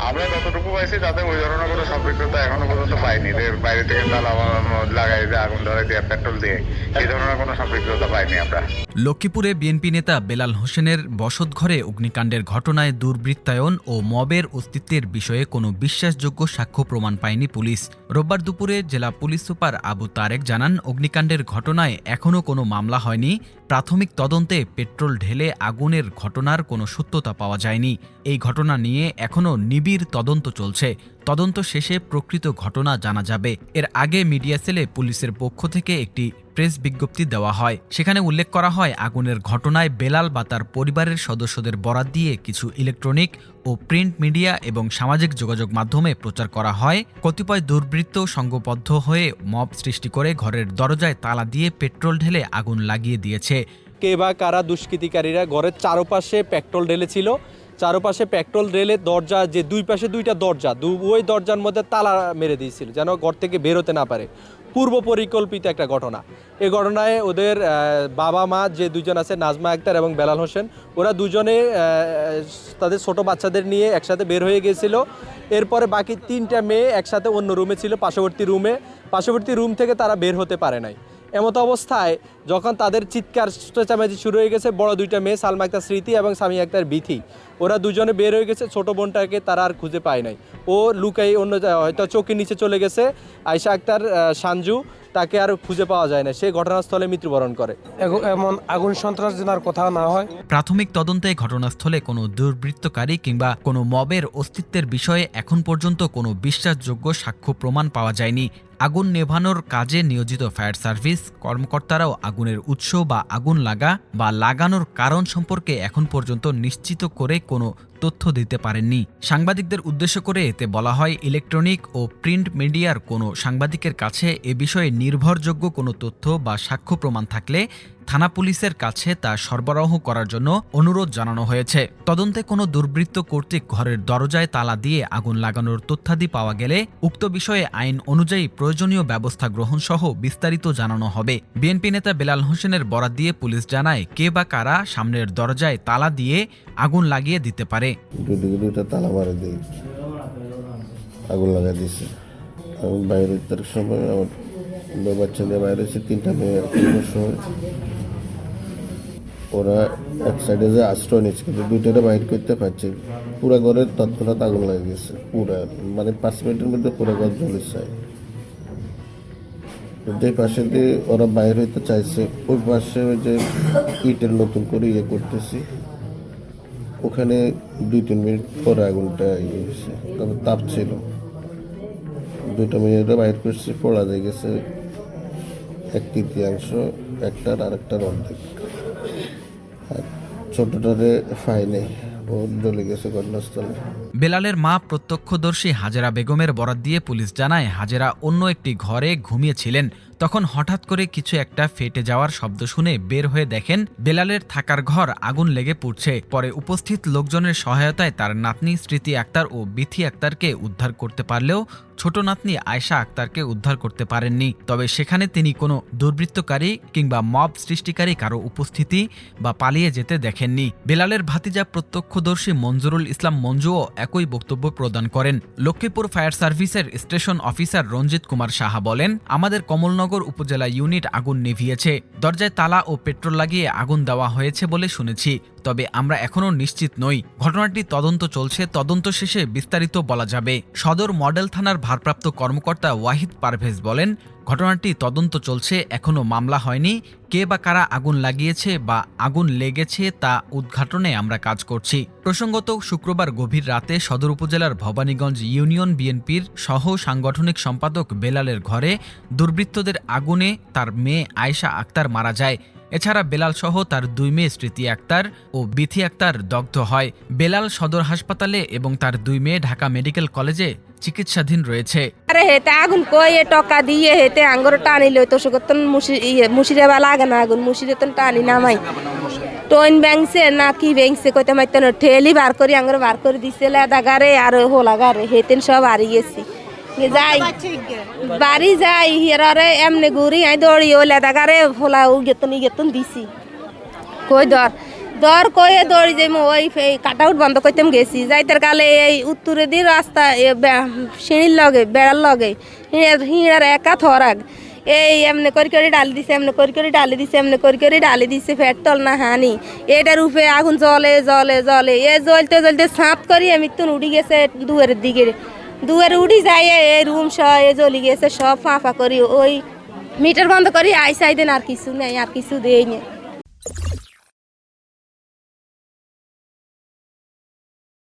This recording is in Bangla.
আমরা যতটুকু পাইছি তাতে ওই ধরনের কোনো সম্পৃক্ততা এখনো পর্যন্ত পাইনি। এর বাইরে থেকে তালা লাগাই দিয়ে আগুন ধরাই দিয়ে পেট্রোল দিয়ে এই ধরনের কোনো সম্পৃক্ততা পাইনি আমরা। লক্ষ্মীপুরে বিএনপি নেতা বেলাল হোসেনের বসতঘরে অগ্নিকাণ্ডের ঘটনায় দুর্বৃত্তায়ন ও মবের অস্তিত্বের বিষয়ে কোনো বিশ্বাসযোগ্য সাক্ষ্য প্রমাণ পায়নি পুলিশ। রোববার দুপুরে জেলা পুলিশ সুপার আবু তারেক জানান, অগ্নিকাণ্ডের ঘটনায় এখনও কোনো মামলা হয়নি। প্রাথমিক তদন্তে পেট্রোল ঢেলে আগুনের ঘটনার কোনো সত্যতা পাওয়া যায়নি। এই ঘটনা নিয়ে এখনও নিবিড় তদন্ত চলছে। তদন্ত শেষে প্রকৃত ঘটনা জানা যাবে। এর আগে মিডিয়া সেলে পুলিশের পক্ষ থেকে একটি প্রেস বিজ্ঞপ্তি দেওয়া হয়। সেখানে উল্লেখ করা হয়, আগুনের ঘটনায় বেলাল বা তার পরিবারের সদস্যদের বরাত দিয়ে কিছু ইলেকট্রনিক ও প্রিন্ট মিডিয়া এবং সামাজিক যোগাযোগ মাধ্যমে প্রচার করা হয়। কতিপয় দুর্বৃত্ত সংঘবদ্ধ হয়ে মব সৃষ্টি করে ঘরের দরজায় তালা দিয়ে পেট্রোল ঢেলে আগুন লাগিয়ে দিয়েছে। কে বা কারা দুষ্কৃতিকারীরা ঘরের চারপাশে পেট্রোল ঢেলেছিল। চারপাশে পেট্রোল ঢেলে দরজা, যে দুই পাশে দুইটা দরজা, ওই দরজার মধ্যে তালা মেরে দিয়েছিল যেন ঘর থেকে বেরোতে না পারে। পূর্ব পরিকল্পিত একটা ঘটনা। এই ঘটনায় ওদের বাবা মা যে দুজন আছে, নাজমা আক্তার এবং বেলাল হোসেন, ওরা দুজনে তাদের ছোট বাচ্চাদের নিয়ে একসাথে বের হয়ে গিয়েছিল। এরপরে বাকি 3টা মেয়ে একসাথে অন্য রুমে ছিল, পার্শ্ববর্তী রুম থেকে তারা বের হতে পারে নাই। এমত অবস্থায় যখন তাদের চিৎকার চেঁচামেচি শুরু হয়ে গেছে, বড় 2টা মেয়ে সালমা আক্তার স্মৃতি এবং সামি আক্তার বিথি, ওরা দুজনে বের হয়ে গেছে। ছোট বোনটাকে তারা আর খুঁজে পায় নাই, ও লুকাই অন্য হয়তো চৌকির নিচে চলে গেছে। আয়শা আক্তার সানজু, তাকে আর খুঁজে পাওয়া যায় না, সে ঘটনাস্থলে মৃত্যুবরণ করে। এমন আগুন সন্ত্রাস যেন আর কোথাও না হয়। প্রাথমিক তদন্তে ঘটনাস্থলে কোনো দুর্বৃত্তকারী কিংবা কোনো মবের অস্তিত্বের বিষয়ে এখন পর্যন্ত কোনো বিশ্বাসযোগ্য সাক্ষ্য প্রমাণ পাওয়া যায়নি। আগুন নেভানোর কাজে নিয়োজিত ফায়ার সার্ভিস কর্মকর্তারাও আগুনের উৎস বা আগুন লাগা বা লাগানোর কারণ সম্পর্কে এখন পর্যন্ত নিশ্চিত করে কোনো তথ্য দিতে পারেননি। সাংবাদিকদের উদ্দেশ্য করে এতে বলা হয়, ইলেকট্রনিক ও প্রিন্ট মিডিয়ার কোনো সাংবাদিকের কাছে এ বিষয়ে নির্ভরযোগ্য কোনো তথ্য বা সাক্ষ্য প্রমাণ থাকলে থানা পুলিশের কাছে তা সরবরাহ করার জন্য অনুরোধ জানানো হয়েছে। তদন্তে কোনো দুর্বৃত্ত কর্তৃক ঘরের দরজায় তালা দিয়ে আগুন লাগানোর তথ্যাদি পাওয়া গেলে উক্ত বিষয়ে আইন অনুযায়ী প্রয়োজনীয় ব্যবস্থা গ্রহণ সহ বিস্তারিত জানানো হবে। বিএনপি নেতা বেলাল হোসেনের বরাত দিয়ে পুলিশ জানায়, কে বা কারা সামনের দরজায় তালা দিয়ে আগুন লাগিয়ে দিতে পারে। দুইটা তালা মারে দিই, আগুন লাগাই দিয়েছে। আমি বাইরে তার সময় আমার বাচ্চা নিয়ে বাইরে হয়েছে, 3টা মেয়ে সময় ওরা এক সাইডে যে আশ্রয় নিচ্ছে, কিন্তু 2টারে বাইর করতে পারছে। পুরা ঘরের তৎক্ষণাৎ আগুন লাগে গেছে, পুরা মানে 5 মিনিটের মধ্যে পুরো ঘর জ্বলে যায়। যে পাশে দিয়ে ওরা বাইর হইতে চাইছে, ওই পাশে ওই যে ইটের নতুন করে করতেছি, ওখানে 2-3 মিনিট পরে আগুনটা হয়েছে। তবে তাপ ছিল, 2টা মিনিটে বাইর করছি, পড়া যায় গেছে 1/3, একটার আর একটার অর্ধেক। আর ছোটটারে ফাইনে ও জ্বলে গেছে ঘটনাস্থলে। বেলালের মা প্রত্যক্ষদর্শী হাজেরা বেগমের বরাত দিয়ে পুলিশ জানায়, হাজেরা অন্য একটি ঘরে ঘুমিয়েছিলেন। তখন হঠাৎ করে কিছু একটা ফেটে যাওয়ার শব্দ শুনে বের হয়ে দেখেন বেলালের থাকার ঘর আগুন লেগে পুড়ছে। পরে উপস্থিত লোকজনের সহায়তায় তার নাতনি স্মৃতি আক্তার ও বিথি আক্তারকে উদ্ধার করতে পারলেও ছোট নাতনি আয়শা আক্তারকে উদ্ধার করতে পারেননি। তবে সেখানে তিনি কোনো দুর্বৃত্তকারী কিংবা মব সৃষ্টিকারী কারো উপস্থিতি বা পালিয়ে যেতে দেখেননি। বেলালের ভাতিজা প্রত্যক্ষদর্শী মঞ্জুরুল ইসলাম মঞ্জুও একই বক্তব্য প্রদান করেন। লক্ষ্মীপুর ফায়ার সার্ভিসের স্টেশন অফিসার রঞ্জিত কুমার সাহা বলেন, আমাদের কমলনগর উপজেলা ইউনিট আগুন নিভিয়েছে। দরজায় তালা ও পেট্রোল লাগিয়ে আগুন দেওয়া হয়েছে বলে শুনেছি, তবে আমরা এখনও নিশ্চিত নই। ঘটনাটি তদন্ত চলছে, তদন্ত শেষে বিস্তারিত বলা যাবে। সদর মডেল থানার ভারপ্রাপ্ত কর্মকর্তা ওয়াহিদ পারভেজ বলেন, ঘটনাটি তদন্ত চলছে, এখনও মামলা হয়নি। কে বা কারা আগুন লাগিয়েছে বা আগুন লেগেছে তা উদ্ঘাটনে আমরা কাজ করছি। প্রসঙ্গত, শুক্রবার গভীর রাতে সদর উপজেলার ভবানীগঞ্জ ইউনিয়ন বিএনপির সহ সাংগঠনিক সম্পাদক বেলালের ঘরে দুর্বৃত্তদের আগুনে তার মেয়ে আয়শা আক্তার মারা যায়। এছাড়া বেলাল সহ তার 2 মেয়ে স্মৃতি আক্তার ও বিথি আক্তার দগ্ধ হয়। বেলাল সদর হাসপাতালে এবং তার 2 মেয়ে ঢাকা মেডিকেল কলেজে চিকিৎসাধীন রয়েছে। আরে হেতে আগুন কই টকা দিয়ে হেতে আঙ্গর টানি লই তো সগতন মুশিরে বা লাগে না আগুন মুশিরে তন টানি নামাই টইন ব্যাংসে না কি ব্যাংসে কইতে মাইতন ঠেলি বার করি আঙ্গর বার করে দিছে লাদাগারে আর হোলাগারে হেতেন সব হারি গেছি যাই বাড়ি যাই হিরারে এমনে ঘুরি আই দড়ি ও লাদাগারে হোলা গেতন দিছি কই ধর দর কয়ে দৌড়ি যে ওই কাটাউট বন্ধ করতাম গেছি যাইতের কালে এই উত্তরে দিয়ে রাস্তা সিঁড়ির লগে বেড়ার লগে হিঁড়ার একা থরাক এই এমনি করে ডালি দিছে এমনি করে ডালি দিছে এমনি করে ডালি দিছে পেট্রোল না হানি এটার উপরে আগুন জ্বলে জ্বলে জ্বলে এ জ্বলতে জ্বলতে সাঁত করি আমি তো উঠি গেছে দুয়ারের দিকে দুয়ারে উঠি যাই এই রুম সহ এ জ্বলি গেছে সব ফাঁপা করি ওই মিটার বন্ধ করি আইসাই দেন আর কিছু নেই আর কিছু দেয়নি